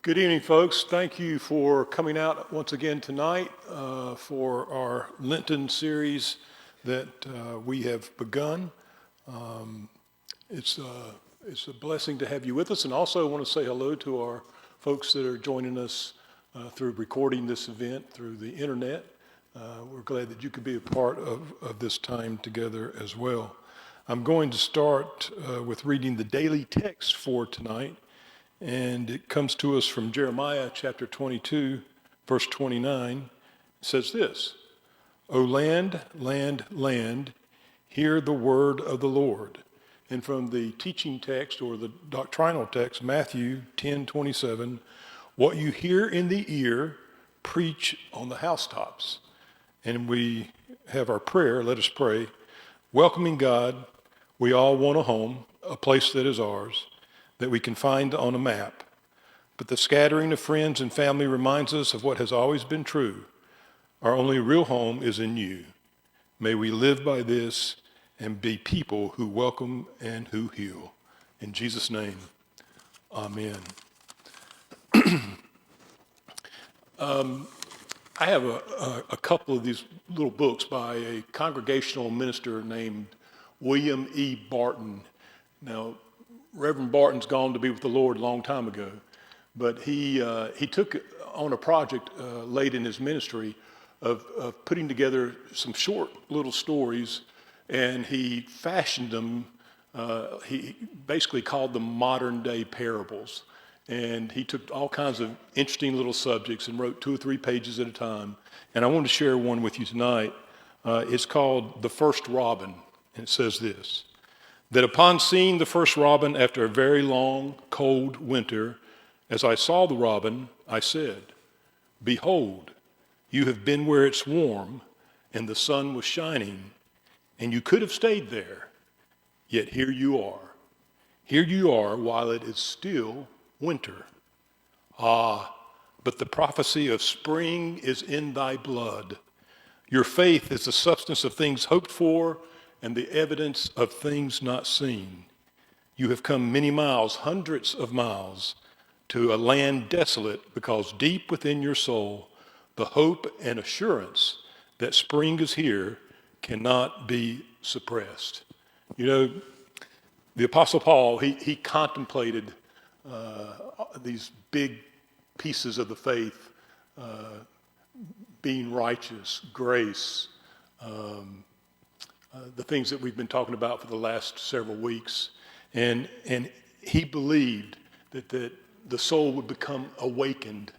Good evening, folks. Thank you for coming out once again tonight for our Lenten series that we have begun. It's a blessing to have you with us, and also I want to say hello to our folks that are joining us through recording this event through the internet. We're glad that you could be a part of this time together as well. I'm going to start with reading the daily text for tonight. And it comes to us from Jeremiah chapter 22, verse 29. It says this, "O land, land, land, hear the word of the Lord." And from the teaching text or the doctrinal text, Matthew 10:27, "What you hear in the ear, preach on the housetops." And we have our prayer. Let us pray. Welcoming God, we all want a home, a place that is ours, that we can find on a map. But the scattering of friends and family reminds us of what has always been true. Our only real home is in you. May we live by this and be people who welcome and who heal. In Jesus' name, amen. I have a couple of these little books by a congregational minister named William E. Barton. Now, Reverend Barton's gone to be with the Lord a long time ago, but he took on a project late in his ministry of putting together some short little stories, and he fashioned them, he basically called them modern day parables. And he took all kinds of interesting little subjects and wrote 2 or 3 pages at a time. And I want to share one with you tonight. It's called The First Robin, and it says this, that upon seeing the first robin after a very long, cold winter, as I saw the robin, I said, "Behold, you have been where it's warm, and the sun was shining, and you could have stayed there. Yet here you are. Here you are while it is still winter. Ah, but the prophecy of spring is in thy blood. Your faith is the substance of things hoped for, and the evidence of things not seen. You have come many miles, hundreds of miles, to a land desolate, because deep within your soul, the hope and assurance that spring is here cannot be suppressed." You know, the Apostle Paul, he contemplated these big pieces of the faith, being righteous, grace, the things that we've been talking about for the last several weeks. And he believed that the soul would become awakened.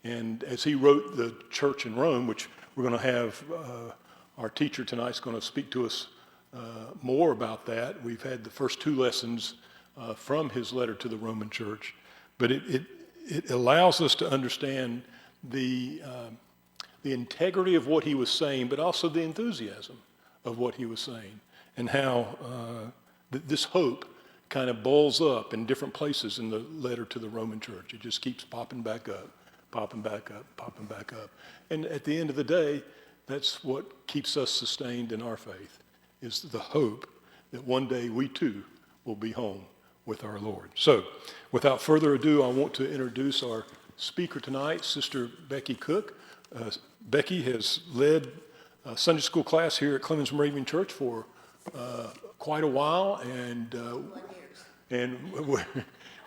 And as he wrote the church in Rome, which we're going to have, our teacher tonight is going to speak to us more about that. We've had the first 2 lessons from his letter to the Roman church. But it allows us to understand the integrity of what he was saying, but also the enthusiasm of what he was saying, and how this hope kind of boils up in different places in the letter to the Roman church. It just keeps popping back up, popping back up, popping back up. And at the end of the day, that's what keeps us sustained in our faith, is the hope that one day we too will be home with our Lord. So, without further ado, I want to introduce our speaker tonight, Sister Becky Cook. Becky has led a Sunday school class here at Clemmons Moravian Church for quite a while, and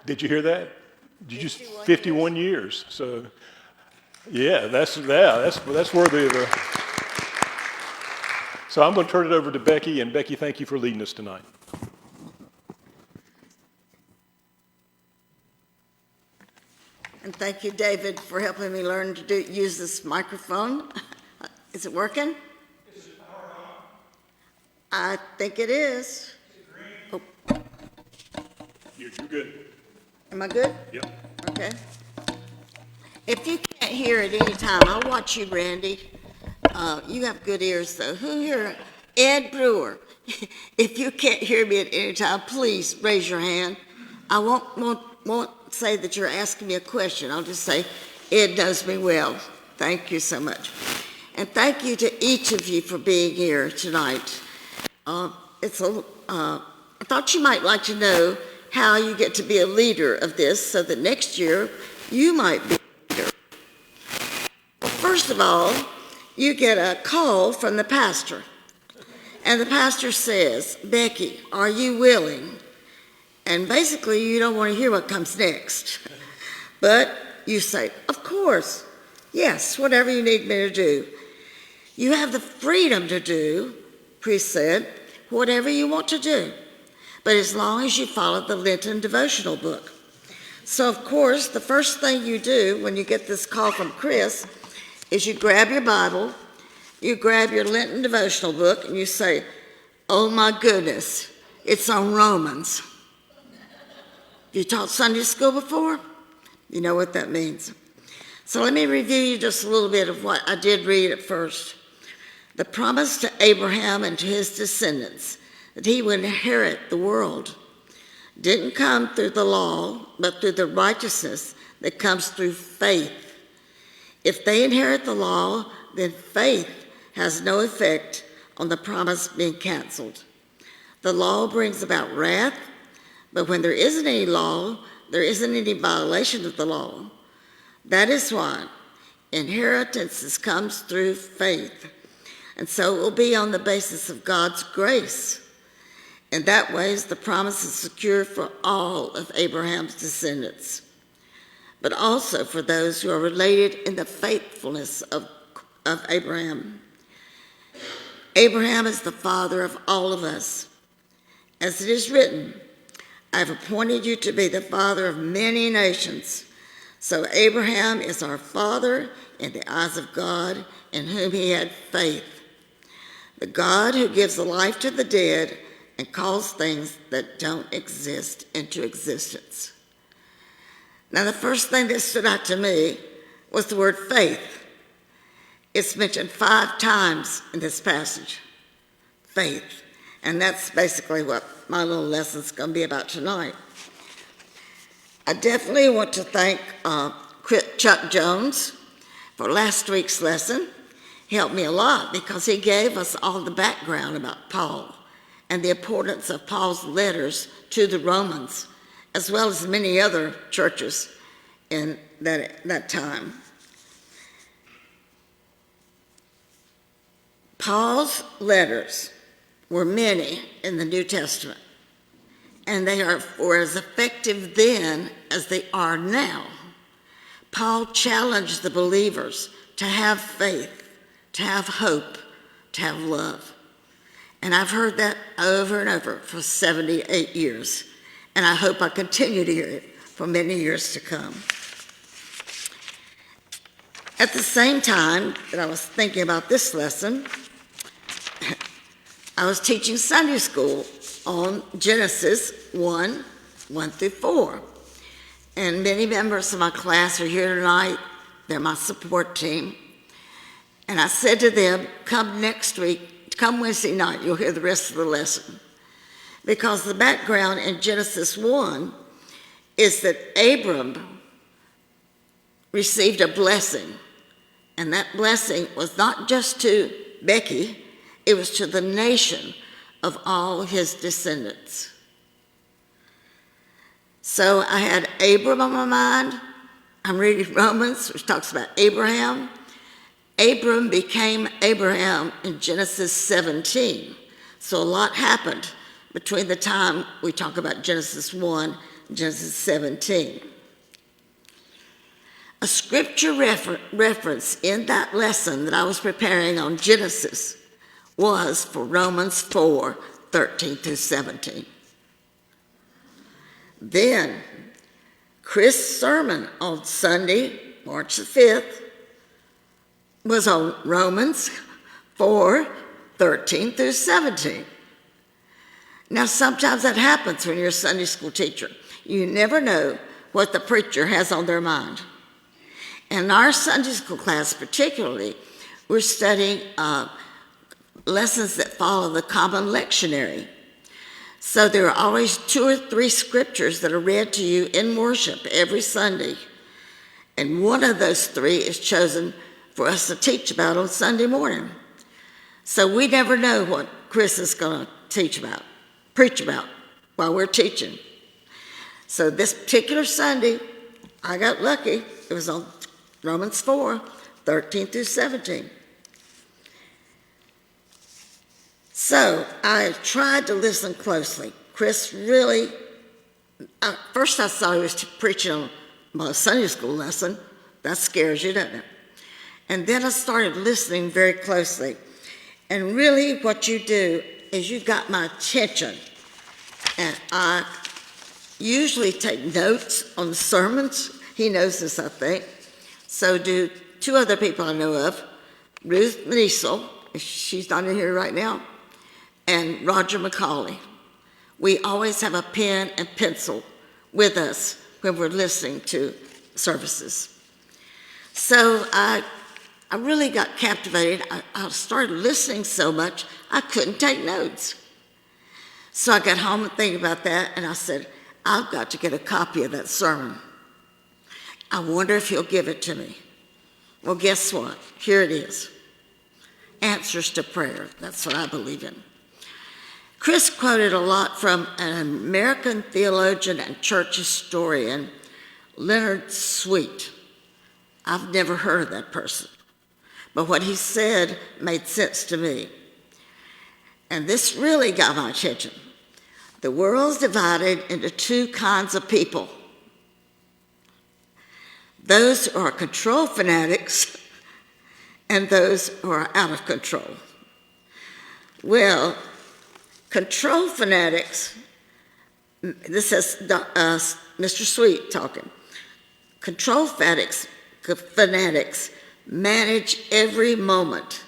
did you hear that? Did you 51 years? So, yeah, that's worthy of a. So I'm going to turn it over to Becky, and Becky, thank you for leading us tonight. And thank you, David, for helping me learn to use this microphone. Is it working? Is it powered on? I think it is. Is it green? Oh, You're good. am I good? Yep. Okay. If you can't hear at any time, I'll watch you, Randy. You have good ears, though. Who here? Ed Brewer. If you can't hear me at any time, please raise your hand. I won't say that you're asking me a question. I'll just say, Ed knows me well. Thank you so much. And thank you to each of you for being here tonight. I thought you might like to know how you get to be a leader of this so that next year you might be a leader. First of all, you get a call from the pastor. And the pastor says, Becky, are you willing? And basically, you don't want to hear what comes next. But you say, of course, yes, whatever you need me to do. You have the freedom to do, priest said, whatever you want to do, but as long as you follow the Lenten devotional book. So, of course, the first thing you do when you get this call from Chris is you grab your Bible, you grab your Lenten devotional book, and you say, oh my goodness, it's on Romans. You taught Sunday school before? You know what that means. So let me review you just a little bit of what I did read at first. The promise to Abraham and to his descendants that he would inherit the world didn't come through the law, but through the righteousness that comes through faith. If they inherit the law, then faith has no effect on the promise being canceled. The law brings about wrath, but when there isn't any law, there isn't any violation of the law. That is why inheritance comes through faith. And so it will be on the basis of God's grace. In that way, the promise is secure for all of Abraham's descendants, but also for those who are related in the faithfulness of Abraham. Abraham is the father of all of us. As it is written, I have appointed you to be the father of many nations. So Abraham is our father in the eyes of God, in whom he had faith. The God who gives life to the dead and calls things that don't exist into existence. Now, the first thing that stood out to me was the word faith. It's mentioned 5 times in this passage, faith. And that's basically what my little lesson's going to be about tonight. I definitely want to thank Chuck Jones for last week's lesson. He helped me a lot because he gave us all the background about Paul and the importance of Paul's letters to the Romans, as well as many other churches in that time. Paul's letters were many in the New Testament, and they were as effective then as they are now. Paul challenged the believers to have faith, to have hope, to have love. And I've heard that over and over for 78 years, and I hope I continue to hear it for many years to come. At the same time that I was thinking about this lesson, I was teaching Sunday school on Genesis 1 through 4. And many members of my class are here tonight. They're my support team. And I said to them, come next week, come Wednesday night, you'll hear the rest of the lesson. Because the background in Genesis 1 is that Abram received a blessing. And that blessing was not just to Becky, it was to the nation of all his descendants. So I had Abram on my mind. I'm reading Romans, which talks about Abraham. Abram became Abraham in Genesis 17. So a lot happened between the time we talk about Genesis 1 and Genesis 17. A scripture reference in that lesson that I was preparing on Genesis was for Romans 4, 13 through 17. Then, Chris' sermon on Sunday, March the 5th, was on Romans 4, 13 through 17. Now, sometimes that happens when you're a Sunday school teacher. You never know what the preacher has on their mind. In our Sunday school class particularly, we're studying lessons that follow the common lectionary. So there are always 2 or 3 scriptures that are read to you in worship every Sunday. And one of those 3 is chosen for us to teach about on Sunday morning. So we never know what Chris is going to preach about while we're teaching. So this particular Sunday, I got lucky. It was on Romans 4, 13 through 17. So I tried to listen closely. Chris really, first I saw he was preaching on my Sunday school lesson. That scares you, doesn't it? And then I started listening very closely. And really what you do is you got my attention. And I usually take notes on the sermons. He knows this, I think. So do two other people I know of, Ruth Manisel, she's not in here right now, and Roger McCauley. We always have a pen and pencil with us when we're listening to services. So I really got captivated. I started listening so much, I couldn't take notes. So I got home and thinking about that, and I said, I've got to get a copy of that sermon. I wonder if he'll give it to me. Well, guess what? Here it is. Answers to prayer. That's what I believe in. Chris quoted a lot from an American theologian and church historian, Leonard Sweet. I've never heard of that person, but what he said made sense to me. And this really got my attention. The world's divided into two kinds of people. Those who are control fanatics and those who are out of control. Well, control fanatics, this is Mr. Sweet talking. Control fanatics manage every moment.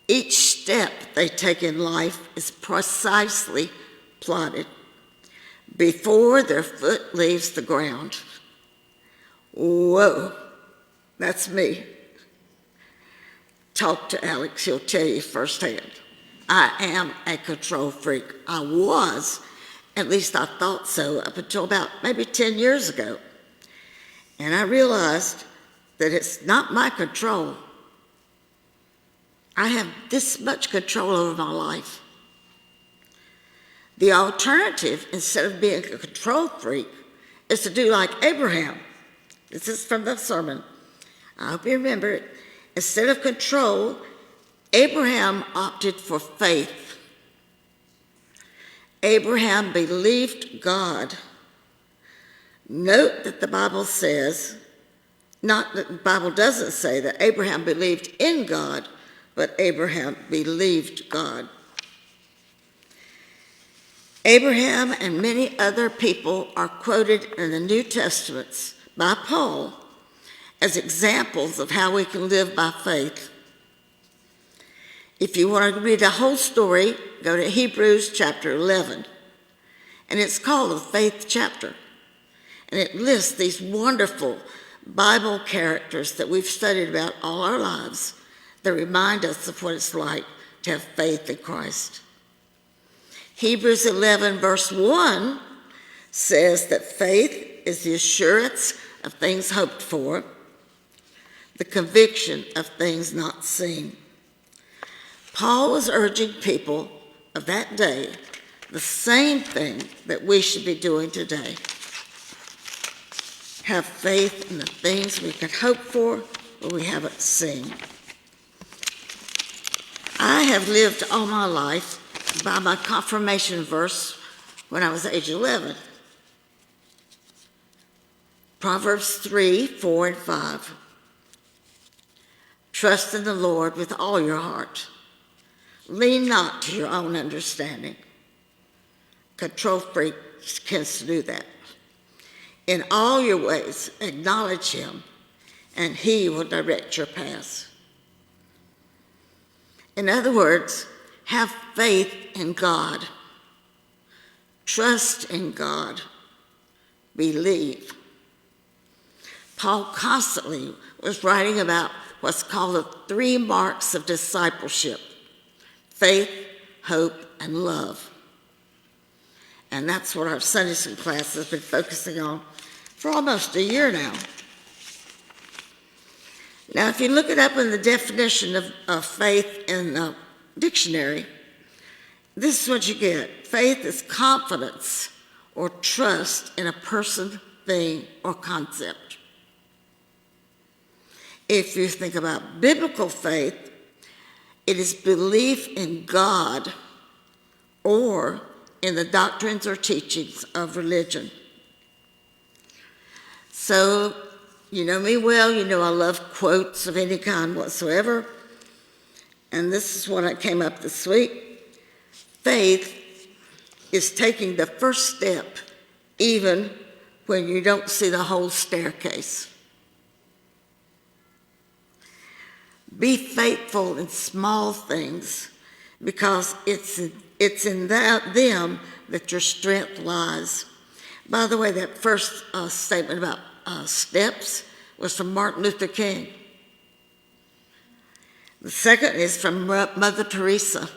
Each step they take in life is precisely plotted before their foot leaves the ground. Whoa, that's me. Talk to Alex, he'll tell you firsthand. I am a control freak. I was, at least I thought so, up until about maybe 10 years ago. And I realized that it's not my control. I have this much control over my life. The alternative, instead of being a control freak, is to do like Abraham. This is from the sermon. I hope you remember it. Instead of control, Abraham opted for faith. Abraham believed God. Note that the Bible says, not that the Bible doesn't say that Abraham believed in God, but Abraham believed God. Abraham and many other people are quoted in the New Testaments by Paul as examples of how we can live by faith. If you want to read the whole story, go to Hebrews chapter 11. And it's called the faith chapter. And it lists these wonderful Bible characters that we've studied about all our lives that remind us of what it's like to have faith in Christ. Hebrews 11 verse 1 says that faith is the assurance of things hoped for, the conviction of things not seen. Paul was urging people of that day the same thing that we should be doing today. Have faith in the things we can hope for, but we haven't seen. I have lived all my life by my confirmation verse when I was age 11. Proverbs 3, 4, and 5. Trust in the Lord with all your heart. Lean not to your own understanding. Control freaks tends to do that. In all your ways, acknowledge him, and he will direct your paths. In other words, have faith in God. Trust in God. Believe. Paul constantly was writing about what's called the 3 marks of discipleship: faith, hope, and love. And that's what our Sunday school class has been focusing on for almost a year now. Now, if you look it up in the definition of faith in the dictionary, this is what you get. Faith is confidence or trust in a person, thing, or concept. If you think about biblical faith, it is belief in God or in the doctrines or teachings of religion. So, you know me well, you know I love quotes of any kind whatsoever. And this is what I came up this week. Faith is taking the first step even when you don't see the whole staircase. Be faithful in small things because it's in them that your strength lies. By the way, that first statement about steps was from Martin Luther King. The second is from Mother Teresa.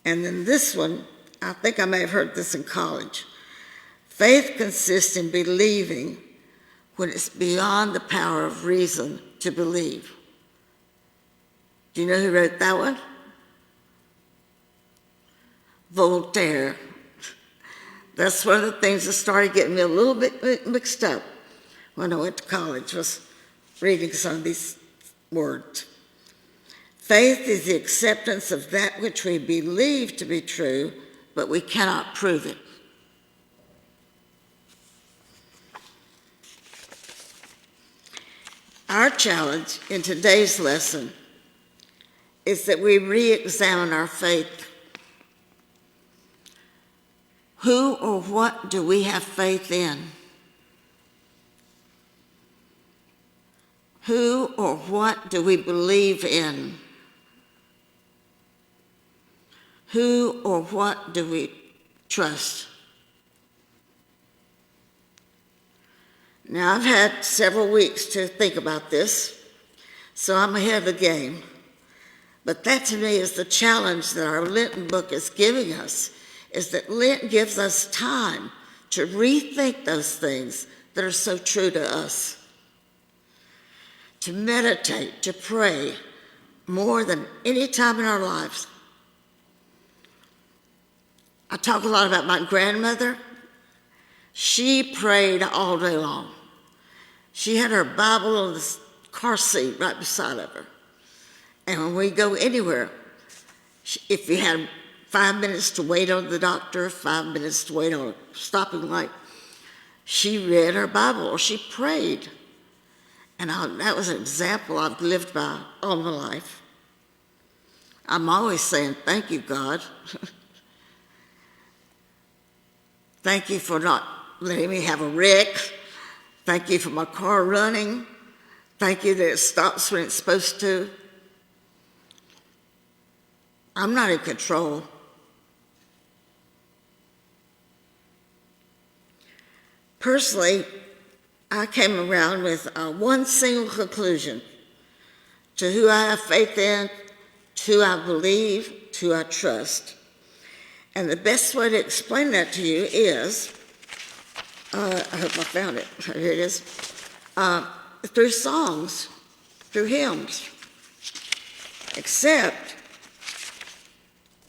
And then this one, I think I may have heard this in college. Faith consists in believing when it's beyond the power of reason to believe. Do you know who wrote that one? Voltaire. That's one of the things that started getting me a little bit mixed up when I went to college, was reading some of these words. Faith is the acceptance of that which we believe to be true, but we cannot prove it. Our challenge in today's lesson is that we re-examine our faith. Who or what do we have faith in? Who or what do we believe in? Who or what do we trust? Now, I've had several weeks to think about this, so I'm ahead of the game. But that to me is the challenge that our Lenten book is giving us, is that Lent gives us time to rethink those things that are so true to us, to meditate, to pray more than any time in our lives. I talk a lot about my grandmother. She prayed all day long. She had her Bible on the car seat right beside of her. And when we go anywhere, if you had 5 minutes to wait on the doctor, 5 minutes to wait on a stopping light, she read her Bible or she prayed. And that was an example I've lived by all my life. I'm always saying, thank you, God. Thank you for not letting me have a wreck. Thank you for my car running. Thank you that it stops when it's supposed to. I'm not in control. Personally, I came around with one single conclusion to who I have faith in, to who I believe, to who I trust. And the best way to explain that to you is, I hope I found it, here it is, through songs, through hymns. Except,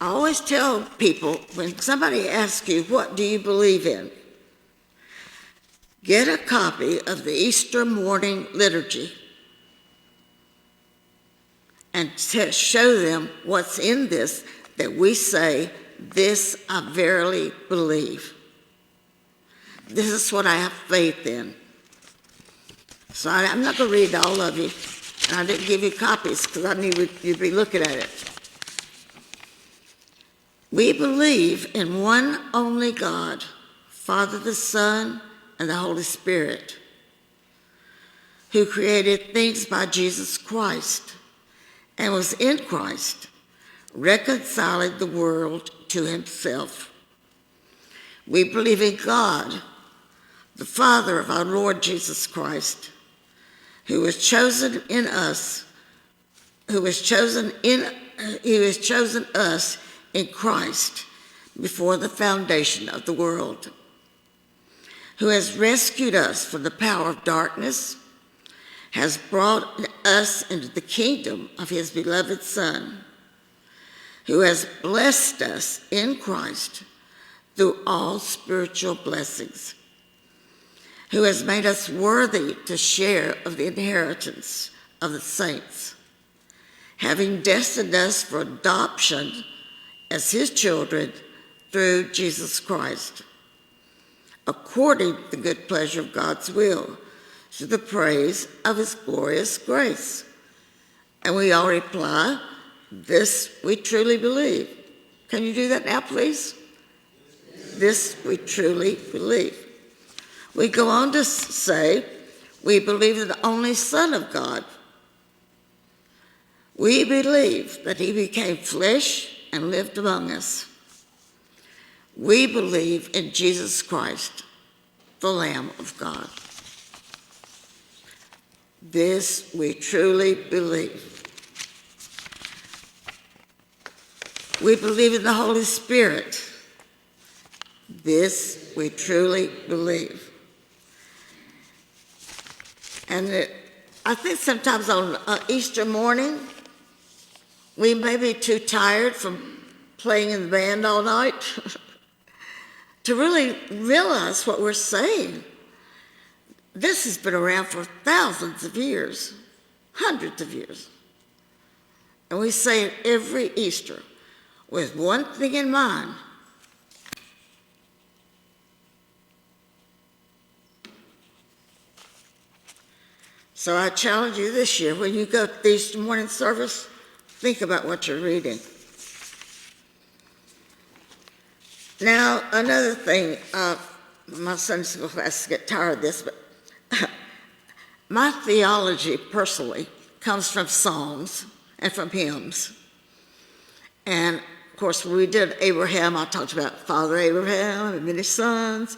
I always tell people, when somebody asks you, what do you believe in? Get a copy of the Easter morning liturgy and show them what's in this that we say, this I verily believe. This is what I have faith in. So I'm not going to read all of you. And I didn't give you copies because I knew you'd be looking at it. We believe in one only God, Father, the Son, and the Holy Spirit, who created things by Jesus Christ and was in Christ, reconciling the world to himself. We believe in God, the Father of our Lord Jesus Christ, who was chosen us in Christ before the foundation of the world, who has rescued us from the power of darkness, has brought us into the kingdom of his beloved Son, who has blessed us in Christ through all spiritual blessings, who has made us worthy to share of the inheritance of the saints, having destined us for adoption as his children through Jesus Christ, according to the good pleasure of God's will, to the praise of his glorious grace. And we all reply, this we truly believe. Can you do that now, please? This we truly believe. We go on to say, we believe in the only Son of God. We believe that he became flesh and lived among us. We believe in Jesus Christ, the Lamb of God. This we truly believe. We believe in the Holy Spirit. This we truly believe. And I think sometimes on Easter morning, we may be too tired from playing in the band all night to really realize what we're saying. This has been around for thousands of years, hundreds of years. And we say it every Easter with one thing in mind. So I challenge you this year, when you go to the Easter morning service, think about what you're reading. Now, another thing, my Sunday school classes get tired of this, but my theology personally comes from songs and from hymns. And of course, when we did Abraham, I talked about Father Abraham and many sons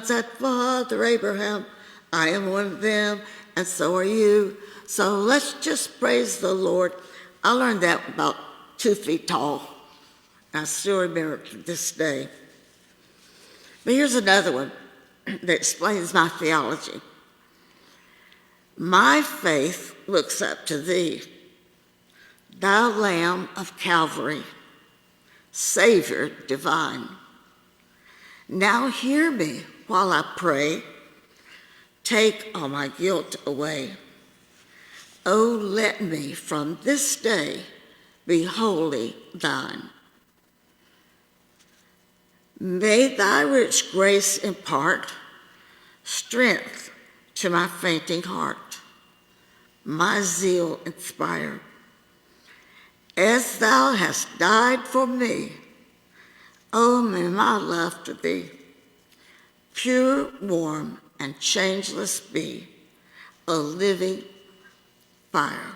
had Father Abraham. I am one of them, and so are you. So let's just praise the Lord. I learned that about 2 feet tall. I still remember it to this day. But here's another one that explains my theology. My faith looks up to thee, thou Lamb of Calvary, Savior divine. Now hear me while I pray, take all my guilt away. Oh, let me from this day be wholly thine. May thy rich grace impart strength to my fainting heart, my zeal inspire. As thou hast died for me, oh, may my love to thee pure, warm, and changeless be, a living fire.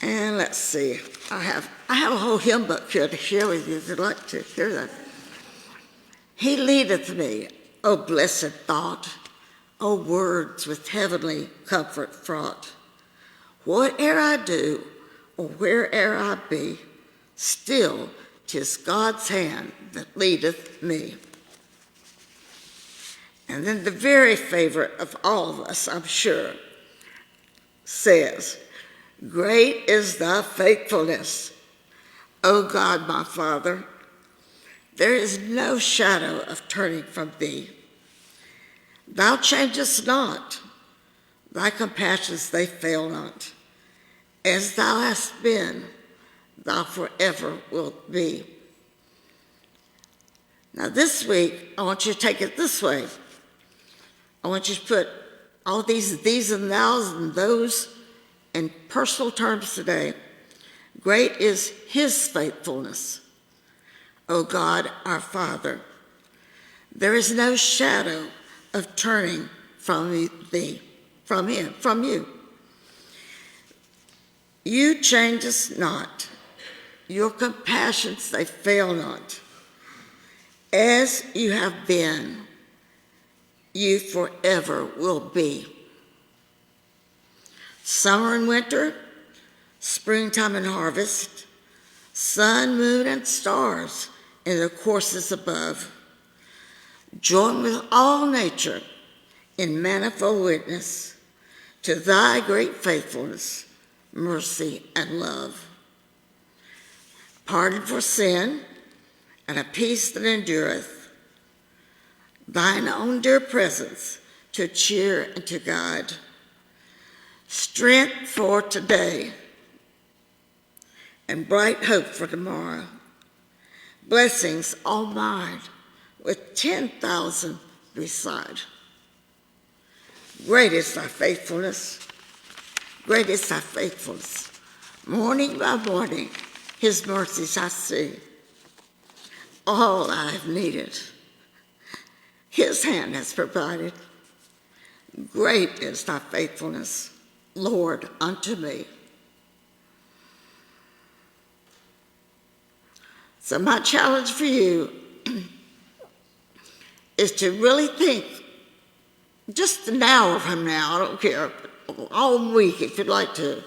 And let's see, I have a whole hymn book here to share with you if you'd like to hear that. He leadeth me, O blessed thought, O words with heavenly comfort fraught. Whate'er I do, or where'er I be, still 'tis God's hand that leadeth me. And then the very favorite of all of us, I'm sure, says, great is thy faithfulness, O God my Father. There is no shadow of turning from thee. Thou changest not, thy compassions they fail not. As thou hast been, thou forever wilt be. Now this week, I want you to take it this way. I want you to put all these and thous and those in personal terms today. Great is his faithfulness, O God our Father. There is no shadow of turning from thee, from him, from you. You changest not, your compassions they fail not. As you have been, you forever will be. Summer and winter, springtime and harvest, sun, moon, and stars in their courses above, join with all nature in manifold witness to thy great faithfulness, mercy, and love. pardon for sin, and a peace that endureth, thine own dear presence to cheer and to guide, strength for today, and bright hope for tomorrow, blessings all mine with 10,000 beside. Great is thy faithfulness, great is thy faithfulness. Morning by morning, his mercies I see. All I have needed, his hand has provided. Great is thy faithfulness, Lord, unto me. So my challenge for you is to really think, just an hour from now, I don't care, all week if you'd like to,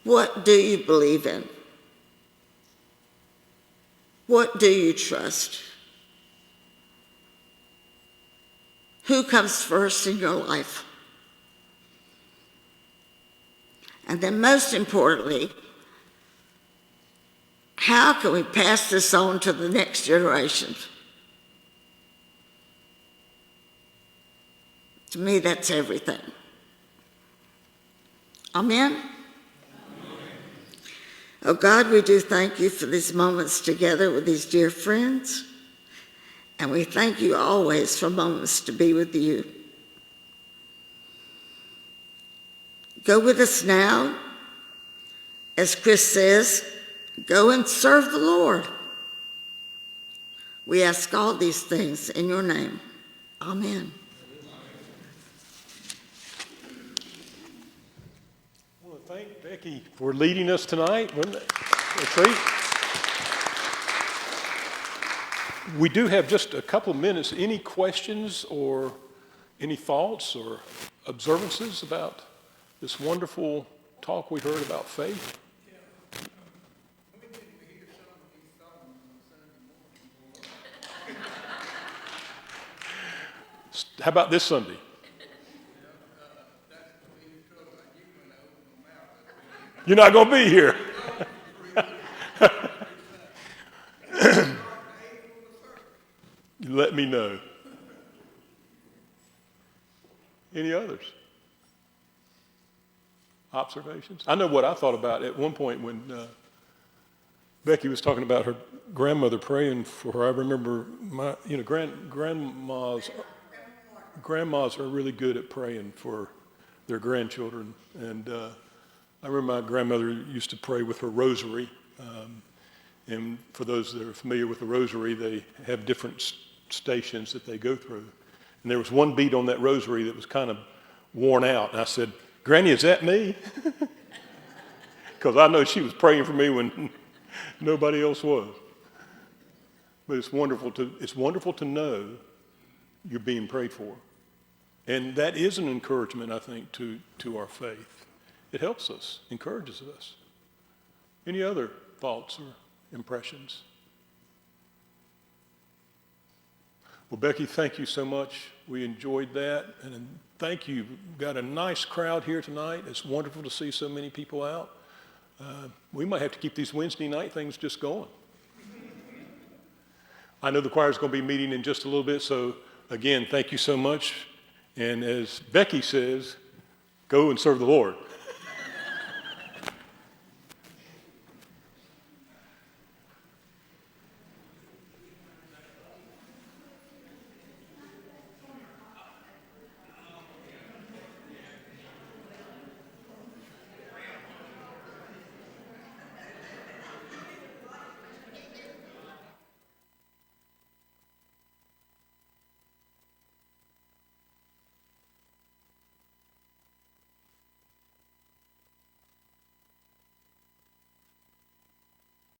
what do you believe in? What do you trust? Who comes first in your life? And then most importantly, how can we pass this on to the next generation? To me, that's everything. Amen? Amen. Oh God, we do thank you for these moments together with these dear friends. And we thank you always for moments to be with you. Go with us now. As Chris says, go and serve the Lord. We ask all these things in your name. Amen. I want to thank Becky for leading us tonight. Wasn't it a treat? We do have just a couple of minutes. Any questions or any thoughts or observances about this wonderful talk we heard about faith? How about this Sunday? You're not going to be here. Let me know. Any others? Observations? I know what I thought about at one point when Becky was talking about her grandmother praying for her. I remember my, grandmas are really good at praying for their grandchildren. And I remember my grandmother used to pray with her rosary. And for those that are familiar with the rosary, they have different stations that they go through. And there was one beat on that rosary that was kind of worn out. And I said, "Granny, is that me?" Because I know she was praying for me when nobody else was. But it's wonderful to know you're being prayed for. And that is an encouragement, I think, to our faith. It helps us, encourages us. Any other thoughts or impressions? Well, Becky, thank you so much. We enjoyed that. And thank you. We've got a nice crowd here tonight. It's wonderful to see so many people out. We might have to keep these Wednesday night things just going. I know the choir's going to be meeting in just a little bit. So, again, thank you so much. And as Becky says, go and serve the Lord.